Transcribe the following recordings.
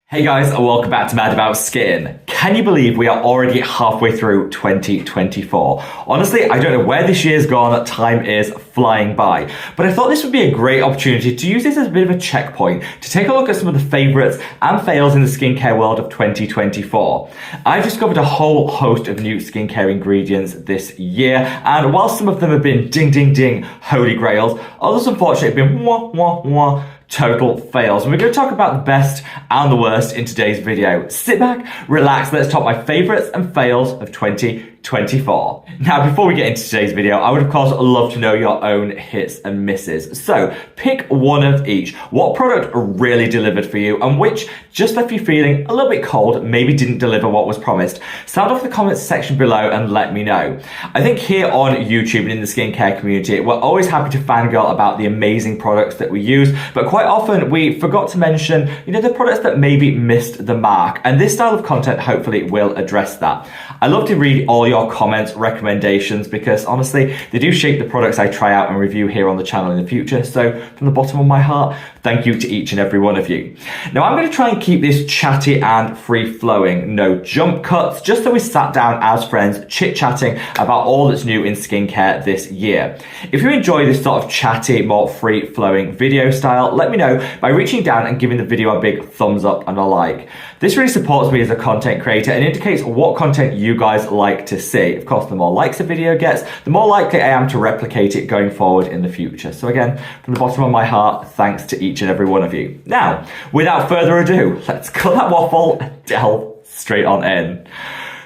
Hey guys, and welcome back to Mad About Skin. Can you believe we are already halfway through 2024? Honestly, I don't know where this year's gone, time is flying by. But I thought this would be a great opportunity to use this as a bit of a checkpoint, to take a look at some of the favourites and fails in the skincare world of 2024. I've discovered a whole host of new skincare ingredients this year, and while some of them have been ding ding ding holy grails, others unfortunately have been wah wah wah total fails. And we're going to talk about the best and the worst in today's video. Sit back, relax, let's talk my favourites and fails of 2024. Now, before we get into today's video, I would of course love to know your own hits and misses. So pick one of each. What product really delivered for you and which just left you feeling a little bit cold, maybe didn't deliver what was promised? Sound off in the comments section below and let me know. I think here on YouTube and in the skincare community, we're always happy to fangirl about the amazing products that we use, but quite often we forgot to mention, the products that maybe missed the mark. And this style of content hopefully will address that. I love to read all your comments, recommendations, because honestly, they do shape the products I try out and review here on the channel in the future. So from the bottom of my heart, thank you to each and every one of you. Now I'm going to try and keep this chatty and free flowing, no jump cuts, just so we sat down as friends, chit-chatting about all that's new in skincare this year. If you enjoy this sort of chatty, more free flowing video style, let me know by reaching down and giving the video a big thumbs up and a like. This really supports me as a content creator and indicates what content you guys like to see. Of course, the more likes a video gets, the more likely I am to replicate it going forward in the future. So again, from the bottom of my heart, thanks to each and every one of you. Now, without further ado, let's cut that waffle and delve straight on in.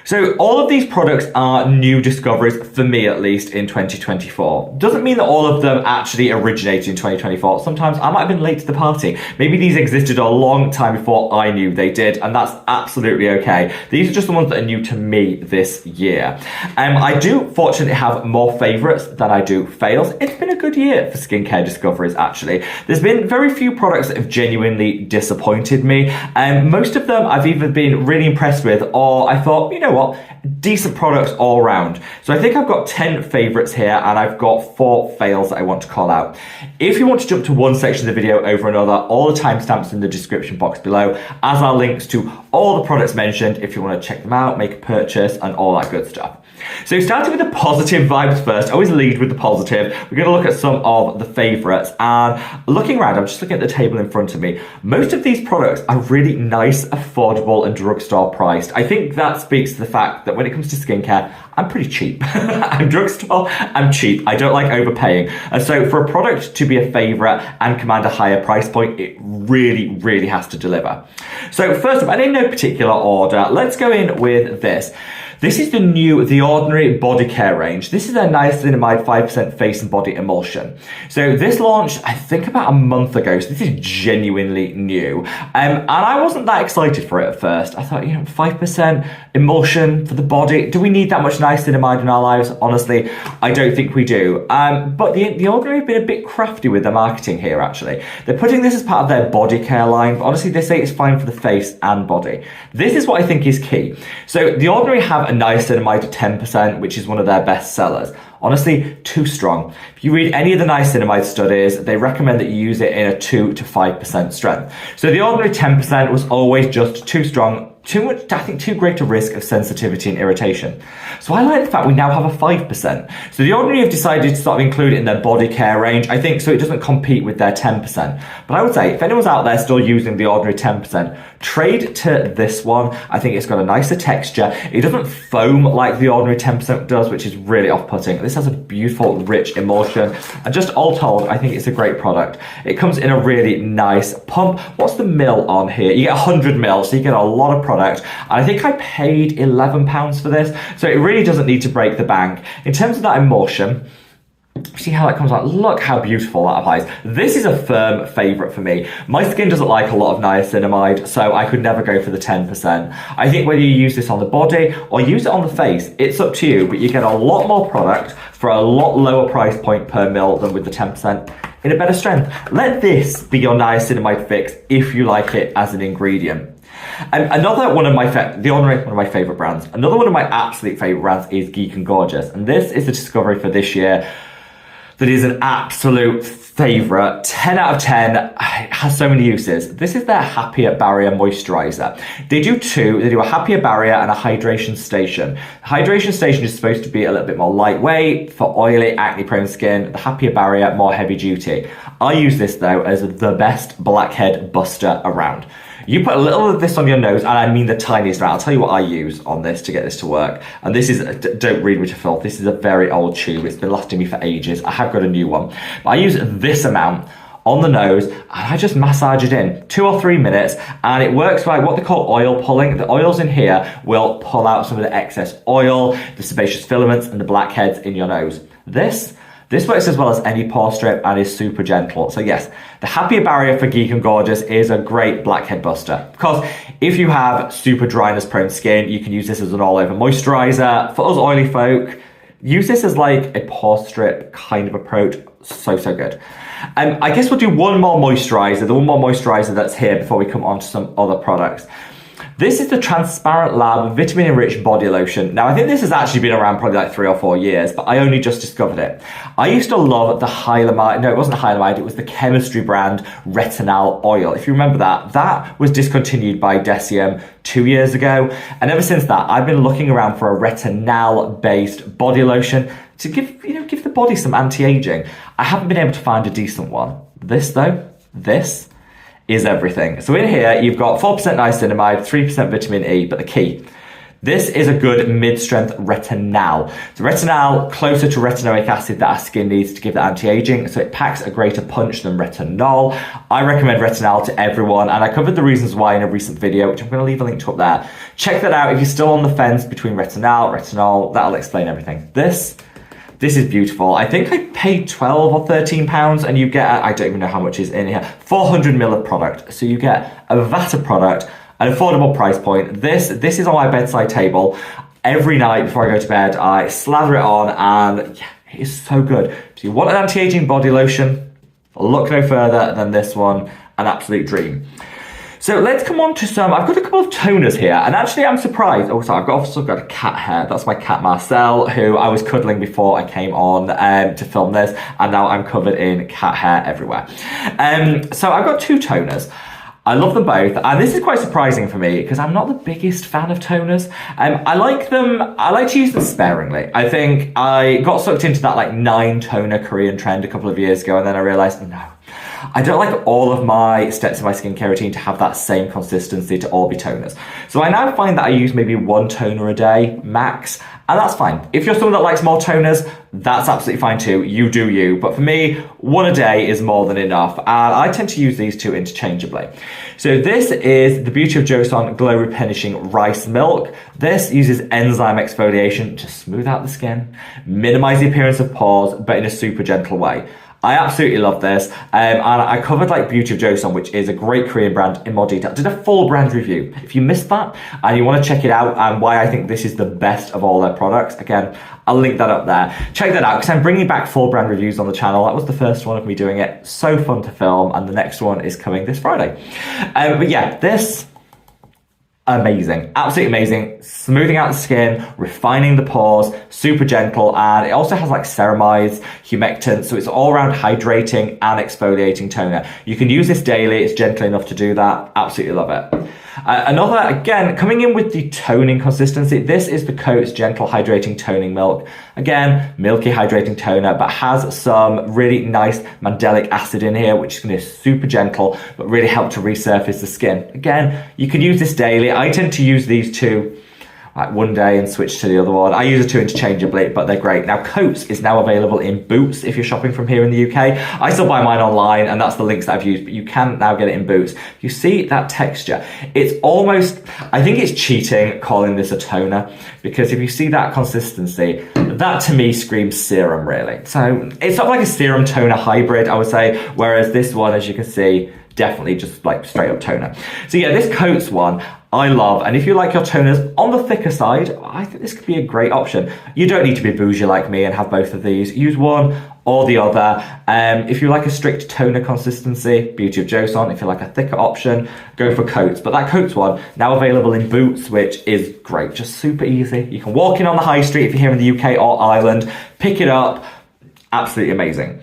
So all of these products are new discoveries, for me at least, in 2024. Doesn't mean that all of them actually originated in 2024. Sometimes I might have been late to the party. Maybe these existed a long time before I knew they did, and that's absolutely okay. These are just the ones that are new to me this year. I do fortunately have more favourites than I do fails. It's been a good year for skincare discoveries, actually. There's been very few products that have genuinely disappointed me. Most of them I've either been really impressed with, or I thought, what, decent products all around. So I think I've got 10 favourites here and I've got 4 fails that I want to call out. If you want to jump to one section of the video over another, all the timestamps in the description box below, as are links to all the products mentioned if you want to check them out, make a purchase and all that good stuff. So starting with the positive vibes first, always lead with the positive. We're going to look at some of the favourites, and looking around, I'm just looking at the table in front of me. Most of these products are really nice, affordable and drugstore priced. I think that speaks to the fact that when it comes to skincare, I'm pretty cheap. I'm drugstore, I'm cheap. I don't like overpaying. And so for a product to be a favourite and command a higher price point, it really, really has to deliver. So first up, and in no particular order, let's go in with this. This is the new The Ordinary Body Care range. This is their niacinamide 5% face and body emulsion. So this launched, I think, about a month ago. So this is genuinely new. And I wasn't that excited for it at first. I thought, 5% emulsion for the body. Do we need that much niacinamide in our lives? Honestly, I don't think we do. But the Ordinary have been a bit crafty with their marketing here, actually. They're putting this as part of their body care line, but honestly, they say it's fine for the face and body. This is what I think is key. So The Ordinary have a niacinamide 10%, which is one of their best sellers. Honestly, too strong. If you read any of the niacinamide studies, they recommend that you use it in a 2 to 5% strength. So The Ordinary 10% was always just too strong, too much, I think, too great a risk of sensitivity and irritation. So I like the fact we now have a 5%. So The Ordinary have decided to sort of include it in their body care range, I think, so it doesn't compete with their 10%. But I would say, if anyone's out there still using The Ordinary 10%, trade to this one. I think it's got a nicer texture. It doesn't foam like The Ordinary 10% does, which is really off-putting. This has a beautiful, rich emulsion. And just all told, I think it's a great product. It comes in a really nice pump. What's the mil on here? You get 100 mil, so you get a lot of product. And I think I paid £11 for this. So it really doesn't need to break the bank. In terms of that emulsion, see how that comes out? Look how beautiful that applies. This is a firm favourite for me. My skin doesn't like a lot of niacinamide, so I could never go for the 10%. I think whether you use this on the body or use it on the face, it's up to you, but you get a lot more product for a lot lower price point per mil than with the 10% in a better strength. Let this be your niacinamide fix if you like it as an ingredient. And another one of my, The Ordinary, one of my favourite brands. Another one of my absolute favourite brands is Geek and Gorgeous. And this is the discovery for this year. that is an absolute favorite. 10 out of 10. It has so many uses. This is their Happier Barrier Moisturizer. They do two. They do a Happier Barrier and a Hydration Station. The Hydration Station is supposed to be a little bit more lightweight for oily, acne-prone skin. The Happier Barrier, more heavy duty. I use this though as the best blackhead buster around. You put a little of this on your nose, and I mean the tiniest amount. I'll tell you what I use on this to get this to work. And this is, don't read me to filth, this is a very old tube. It's been lasting me for ages. I have got a new one. But I use this amount on the nose, and I just massage it in 2 or 3 minutes, and it works by what they call oil pulling. The oils in here will pull out some of the excess oil, the sebaceous filaments, and the blackheads in your nose. This works as well as any pore strip and is super gentle. So yes, the Happier Barrier for Geek and Gorgeous is a great blackhead buster. Of course, if you have super dryness prone skin, you can use this as an all over moisturizer. For us oily folk, use this as like a pore strip kind of approach. So good. I guess we'll do one more moisturizer, the one more moisturizer that's here before we come on to some other products. This is the Transparent Lab Vitamin Enriched Body Lotion. Now, I think this has actually been around probably like 3 or 4 years, but I only just discovered it. I used to love the Hylamide, no, it wasn't Hylamide, it was the chemistry brand Retinol Oil. If you remember that was discontinued by Decium 2 years ago. And ever since that, I've been looking around for a retinol-based body lotion to give the body some anti-aging. I haven't been able to find a decent one. This though, this is everything. So in here, you've got 4% niacinamide, 3% vitamin E, but the key, this is a good mid-strength retinol. So retinol, closer to retinoic acid that our skin needs to give the anti-aging, so it packs a greater punch than retinol. I recommend retinol to everyone, and I covered the reasons why in a recent video, which I'm going to leave a link to up there. Check that out if you're still on the fence between retinol, that'll explain everything. This is beautiful. I think I paid 12 or 13 pounds, and you get, I don't even know how much is in here, 400 ml of product. So you get a vat of product, an affordable price point. This is on my bedside table. Every night before I go to bed, I slather it on, and yeah, it is so good. So you want an anti-aging body lotion, look no further than this one, an absolute dream. So let's come on to some, I've got a couple of toners here, and actually I'm surprised. Oh, sorry, I've also got a cat hair. That's my cat Marcel, who I was cuddling before I came on to film this, and now I'm covered in cat hair everywhere. So I've got 2 toners. I love them both, and this is quite surprising for me because I'm not the biggest fan of toners. I like to use them sparingly. I think I got sucked into that like 9 toner Korean trend a couple of years ago, and then I realized, no, I don't like all of my steps in my skincare routine to have that same consistency to all be toners. So I now find that I use maybe 1 toner a day, max, and that's fine. If you're someone that likes more toners, that's absolutely fine too. You do you. But for me, 1 a day is more than enough. And I tend to use these 2 interchangeably. So this is the Beauty of Joseon Glow Replenishing Rice Milk. This uses enzyme exfoliation to smooth out the skin, minimize the appearance of pores, but in a super gentle way. I absolutely love this, and I covered like Beauty of Joseon, which is a great Korean brand, in more detail. I did a full brand review. If you missed that and you want to check it out and why I think this is the best of all their products, again, I'll link that up there. Check that out because I'm bringing back full brand reviews on the channel. That was the first one of me doing it. So fun to film, and the next one is coming this Friday. But yeah, this, amazing, absolutely amazing. Smoothing out the skin, refining the pores, super gentle, and it also has like ceramides, humectants, so it's all around hydrating and exfoliating toner. You can use this daily, it's gentle enough to do that. Absolutely love it. Another, again, coming in with the toning consistency, this is the Coats Gentle Hydrating Toning Milk. Again, milky hydrating toner, but has some really nice mandelic acid in here, which is going to be super gentle, but really help to resurface the skin. Again, you can use this daily. I tend to use these 2 like 1 day and switch to the other one. I use the 2 interchangeably, but they're great. Now, Coats is now available in Boots if you're shopping from here in the UK. I still buy mine online, and that's the links that I've used, but you can now get it in Boots. You see that texture. It's almost, I think it's cheating calling this a toner, because if you see that consistency, that to me screams serum, really. So it's not like a serum toner hybrid, I would say, whereas this one, as you can see, definitely just like straight up toner. So yeah, this Coats one, I love, and if you like your toners on the thicker side, I think this could be a great option. You don't need to be bougie like me and have both of these. Use one or the other. If you like a strict toner consistency, Beauty of Joseon. If you like a thicker option, go for Coats. But that Coats one, now available in Boots, which is great, just super easy. You can walk in on the high street if you're here in the UK or Ireland, pick it up, Absolutely amazing.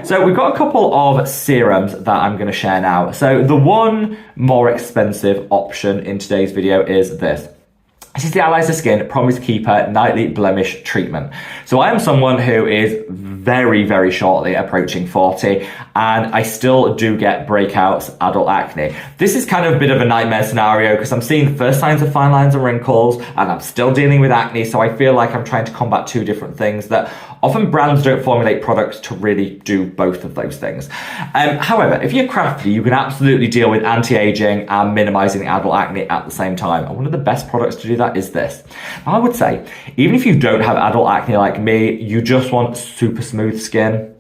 So we've got a couple of serums that I'm going to share now. So the one more expensive option in today's video is this. This is the Analyzer Skin Promise Keeper Nightly Blemish Treatment. So I am someone who is very, very shortly approaching 40, and I still do get breakouts, adult acne. This is kind of a bit of a nightmare scenario because I'm seeing the first signs of fine lines and wrinkles, and I'm still dealing with acne, so I feel like I'm trying to combat two different things that often brands don't formulate products to really do both of those things. However, if you're crafty, you can absolutely deal with anti-aging and minimizing adult acne at the same time. And one of the best products to do that is this. I would say, even if you don't have adult acne like me, you just want super smooth skin,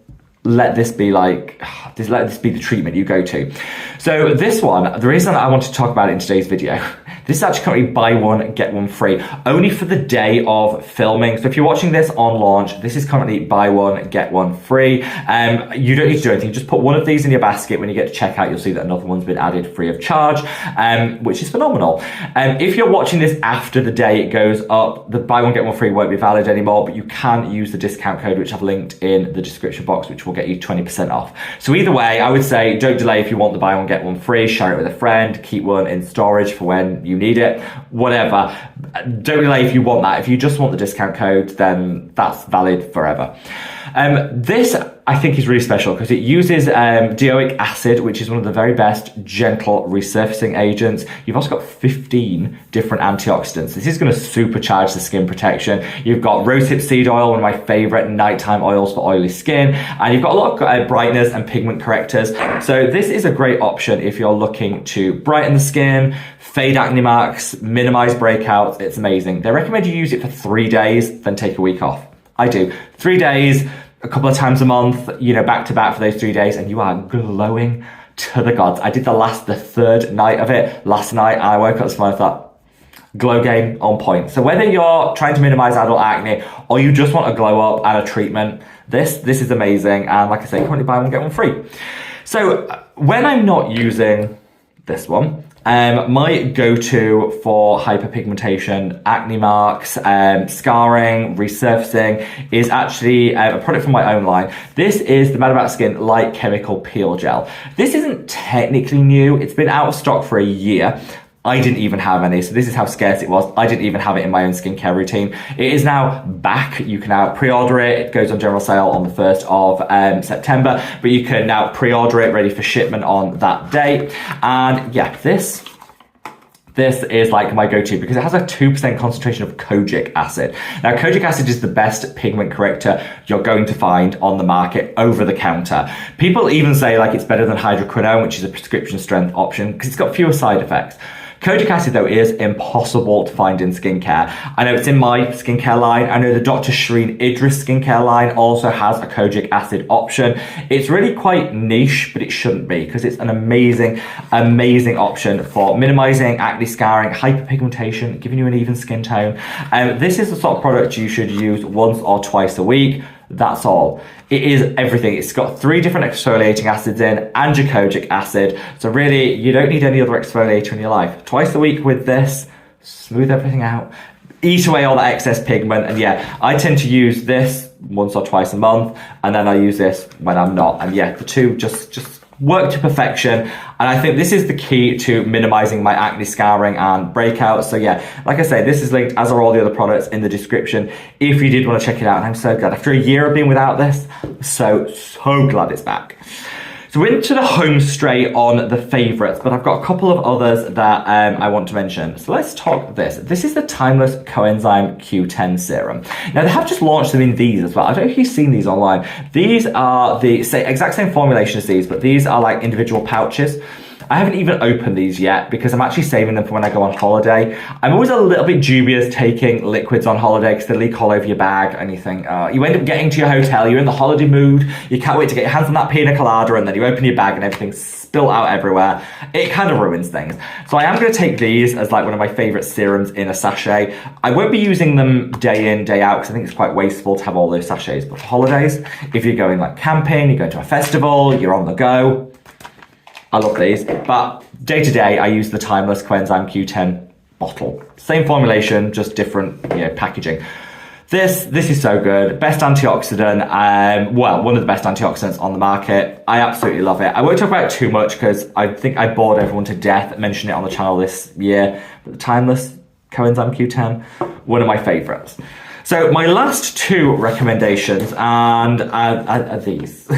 let this be let this be the treatment you go to. So this one, the reason I want to talk about it in today's video, this is actually currently buy one, get one free, only for the day of filming. So if you're watching this on launch, this is currently buy one, get one free. You don't need to do anything. Just put one of these in your basket. When you get to checkout, you'll see that another one's been added free of charge, which is phenomenal. If you're watching this after the day it goes up, the buy one, get one free won't be valid anymore, but you can use the discount code, which I've linked in the description box, which will get you 20% off. So either way, I would say don't delay if you want the buy one, get one free. Share it with a friend, keep one in storage for when you need it, whatever. Don't delay if you want that. If you just want the discount code, then that's valid forever. This I think is really special because it uses dioic acid, which is one of the very best gentle resurfacing agents. You've also got 15 different antioxidants. This is going to supercharge the skin protection. You've got rosehip seed oil, one of my favorite nighttime oils for oily skin, and you've got a lot of brightness and pigment correctors. So this is a great option if you're looking to brighten the skin, fade acne marks, minimize breakouts. It's amazing. They recommend you use it for 3 days, then take a week off. I do 3 days, a couple of times a month, you know, back to back for those 3 days, and you are glowing to the gods. I did the third night of it last night, and I woke up this morning and thought, glow game on point. So whether you're trying to minimize adult acne or you just want a glow up and a treatment, this is amazing. And like I say, currently buy one, get one free. So when I'm not using this one, my go-to for hyperpigmentation, acne marks, scarring, resurfacing is actually a product from my own line. This is the Mad About Skin Light Chemical Peel Gel. This isn't technically new. It's been out of stock for a year. I didn't even have any, so this is how scarce it was. I didn't even have it in my own skincare routine. It is now back. You can now pre-order it. It goes on general sale on the 1st of September, but you can now pre-order it ready for shipment on that date. And yeah, this is like my go-to because it has a 2% concentration of kojic acid. Now, kojic acid is the best pigment corrector you're going to find on the market over the counter. People even say like it's better than hydroquinone, which is a prescription strength option because it's got fewer side effects. Kojic acid, though, is impossible to find in skincare. I know it's in my skincare line. I know the Dr. Shireen Idris skincare line also has a kojic acid option. It's really quite niche, but it shouldn't be because it's an amazing, amazing option for minimizing acne scarring, hyperpigmentation, giving you an even skin tone. This is the sort of product you should use once or twice a week. That's all. It is everything. It's got 3 different exfoliating acids in and your kojic acid. So really, you don't need any other exfoliator in your life. Twice a week with this, smooth everything out, eat away all that excess pigment. And yeah, I tend to use this once or twice a month, and then I use this when I'm not. And yeah, the two just work to perfection. And I think this is the key to minimizing my acne scarring and breakouts. So yeah, like I say, this is linked, as are all the other products, in the description if you did want to check it out. And I'm so glad. After a year of being without this, I'm so glad it's back. So we're into the home straight on the favorites, but I've got a couple of others that I want to mention. So let's talk this. This is the Timeless Coenzyme Q10 Serum. Now they have just launched them in these as well. I don't know if you've seen these online. These are the exact same formulation as these, but these are like individual pouches. I haven't even opened these yet because I'm actually saving them for when I go on holiday. I'm always a little bit dubious taking liquids on holiday because they leak all over your bag and you think, you end up getting to your hotel, you're in the holiday mood, you can't wait to get your hands on that pina colada, and then you open your bag and everything's spilt out everywhere. It kind of ruins things. So I am going to take these as like one of my favorite serums in a sachet. I won't be using them day in, day out because I think it's quite wasteful to have all those sachets. But for holidays, if you're going like camping, you're going to a festival, you're on the go, I love these, but day to day, I use the Timeless Coenzyme Q10 bottle. Same formulation, just different, packaging. This is so good. Best antioxidant, well, one of the best antioxidants on the market. I absolutely love it. I won't talk about it too much because I think I bored everyone to death mentioning it on the channel this year. But the Timeless Coenzyme Q10, one of my favorites. So my last two recommendations and are these.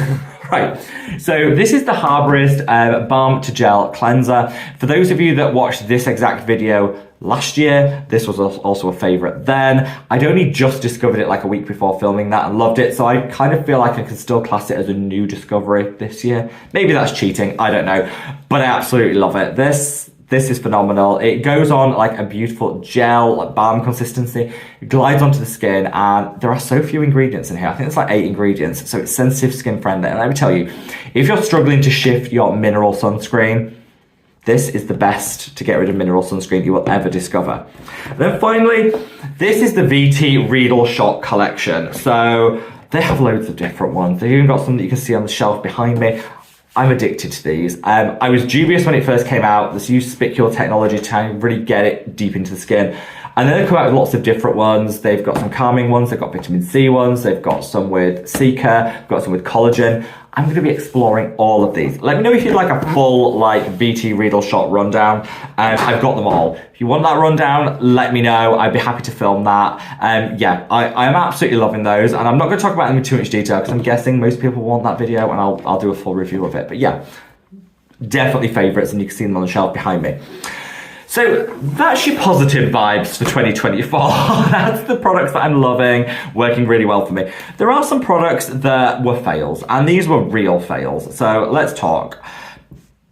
Right, so this is the Harborist Balm to Gel Cleanser. For those of you that watched this exact video last year, this was also a favorite then. I'd only just discovered it like a week before filming that and loved it, so I kind of feel like I can still class it as a new discovery this year. Maybe that's cheating, I don't know, but I absolutely love it. This is phenomenal. It goes on like a beautiful gel, like balm consistency. It glides onto the skin, and there are so few ingredients in here. I think it's like 8 ingredients, so it's sensitive skin friendly. And let me tell you, if you're struggling to shift your mineral sunscreen, this is the best to get rid of mineral sunscreen you will ever discover. And then finally, this is the VT Riedel Shot collection. So they have loads of different ones. They've even got some that you can see on the shelf behind me. I'm addicted to these. I was dubious when it first came out. This used spicule technology to really get it deep into the skin. And then they come out with lots of different ones. They've got some calming ones, they've got vitamin C ones, they've got some with Cica, got some with collagen. I'm going to be exploring all of these. Let me know if you'd like a full like VT Riedel Shot rundown. I've got them all. If you want that rundown, let me know. I'd be happy to film that. Yeah, I am absolutely loving those, and I'm not going to talk about them in too much detail because I'm guessing most people want that video, and I'll do a full review of it. But yeah, definitely favourites, and you can see them on the shelf behind me. So that's your positive vibes for 2024. That's the products that I'm loving, working really well for me. There are some products that were fails, and these were real fails. So let's talk.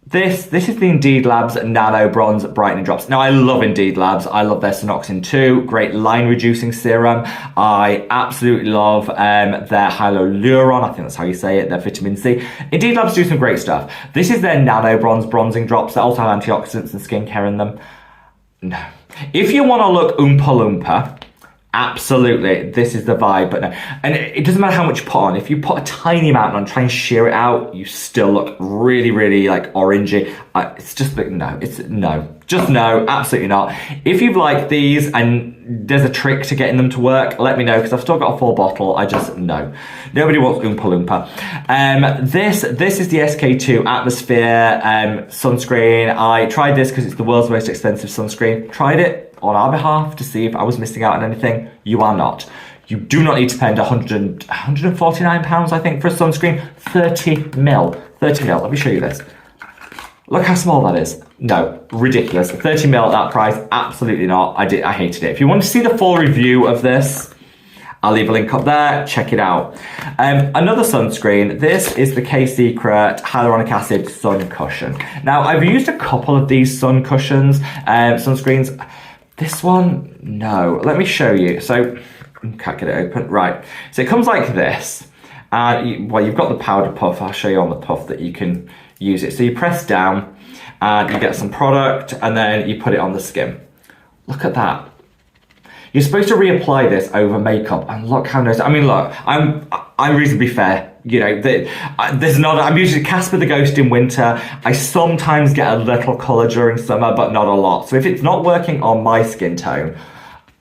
This is the Indeed Labs Nano Bronze Brightening Drops. Now I love Indeed Labs. I love their Synoxin 2, great line reducing serum. I absolutely love their Hyaluron, I think that's how you say it, their vitamin C. Indeed Labs do some great stuff. This is their Nano Bronze Bronzing Drops that also have antioxidants and skincare in them. No. If you want to look Oompa Loompa, absolutely, this is the vibe, but no. And it doesn't matter how much you put on. If you put a tiny amount on, try and shear it out, you still look really, really like orangey. It's just like, no, it's no. Just no, absolutely not. If you've liked these and there's a trick to getting them to work, let me know, because I've still got a full bottle. I just, no. Nobody wants Oompa Loompa. This is the SK2 Atmosphere sunscreen. I tried this because it's the world's most expensive sunscreen. Tried it on our behalf to see if I was missing out on anything. You are not. You do not need to spend £149, I think, for a sunscreen. 30 mil. 30 mil. Let me show you this. Look how small that is. No, ridiculous. 30 mil at that price, absolutely not. I hated it. If you want to see the full review of this, I'll leave a link up there, check it out. Another sunscreen, this is the K-Secret Hyaluronic Acid Sun Cushion. Now, I've used a couple of these sun cushions, sunscreens. This one, no. Let me show you. So, can't get it open. Right. So it comes like this. Well, you've got the powder puff. I'll show you on the puff that you can use it. So you press down and you get some product and then you put it on the skin. Look at that. You're supposed to reapply this over makeup, and look how nice. I mean, look, I'm reasonably fair. You know, there's not. I'm usually Casper the Ghost in winter. I sometimes get a little colour during summer, but not a lot. So if it's not working on my skin tone,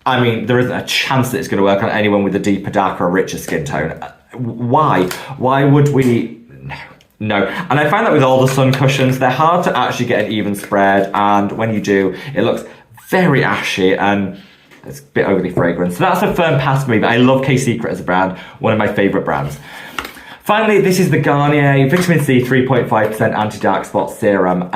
I mean, there isn't a chance that it's going to work on anyone with a deeper, darker, or richer skin tone. Why? Why would we? No. And I find that with all the sun cushions, they're hard to actually get an even spread, and when you do, it looks very ashy and it's a bit overly fragrant. So that's a firm pass for me, but I love K-Secret as a brand, one of my favourite brands. Finally, this is the Garnier Vitamin C 3.5% Anti-Dark Spot Serum.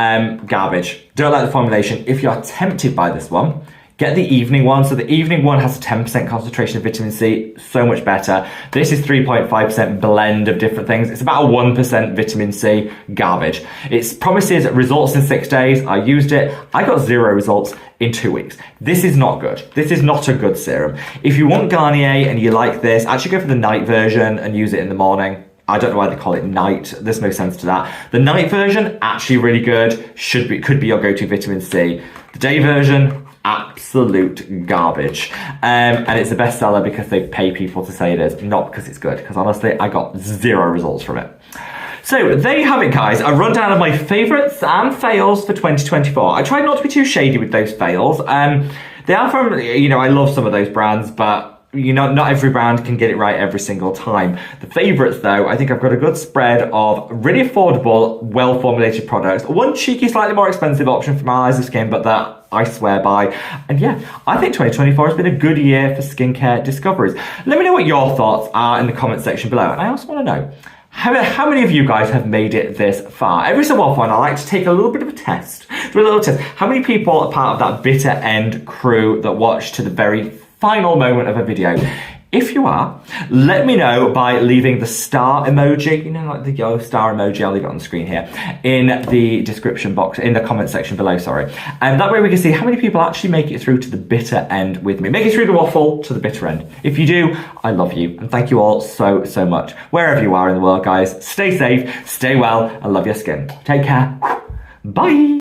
Garbage. Don't like the formulation. If you're tempted by this one, get the evening one. So the evening one has a 10% concentration of vitamin C, so much better. This is 3.5% blend of different things. It's about a 1% vitamin C, garbage. It promises results in 6 days. I used it. I got 0 results in 2 weeks. This is not good. This is not a good serum. If you want Garnier and you like this, actually go for the night version and use it in the morning. I don't know why they call it night. There's no sense to that. The night version, actually really good. Could be your go-to vitamin C. The day version, absolute garbage. And it's a bestseller because they pay people to say it is, not because it's good. Because honestly, I got 0 results from it. So there you have it, guys. A rundown of my favourites and fails for 2024. I tried not to be too shady with those fails. They are from, you know, I love some of those brands, but not every brand can get it right every single time. The favourites though, I think I've got a good spread of really affordable, well-formulated products. One cheeky, slightly more expensive option for my eyes and skin, but that I swear by. And yeah, I think 2024 has been a good year for skincare discoveries. Let me know what your thoughts are in the comment section below. And I also want to know, how many of you guys have made it this far? Every so often, I like to take a little bit of a test. Do a little test. How many people are part of that bitter end crew that watch to the very final moment of a video? If you are, let me know by leaving the star emoji, like the yellow star emoji, I'll leave it on the screen here, in the description box, in the comment section below, sorry. And that way we can see how many people actually make it through to the bitter end with me. Make it through the waffle to the bitter end. If you do, I love you. And thank you all so, so much. Wherever you are in the world, guys, stay safe, stay well, and love your skin. Take care. Bye.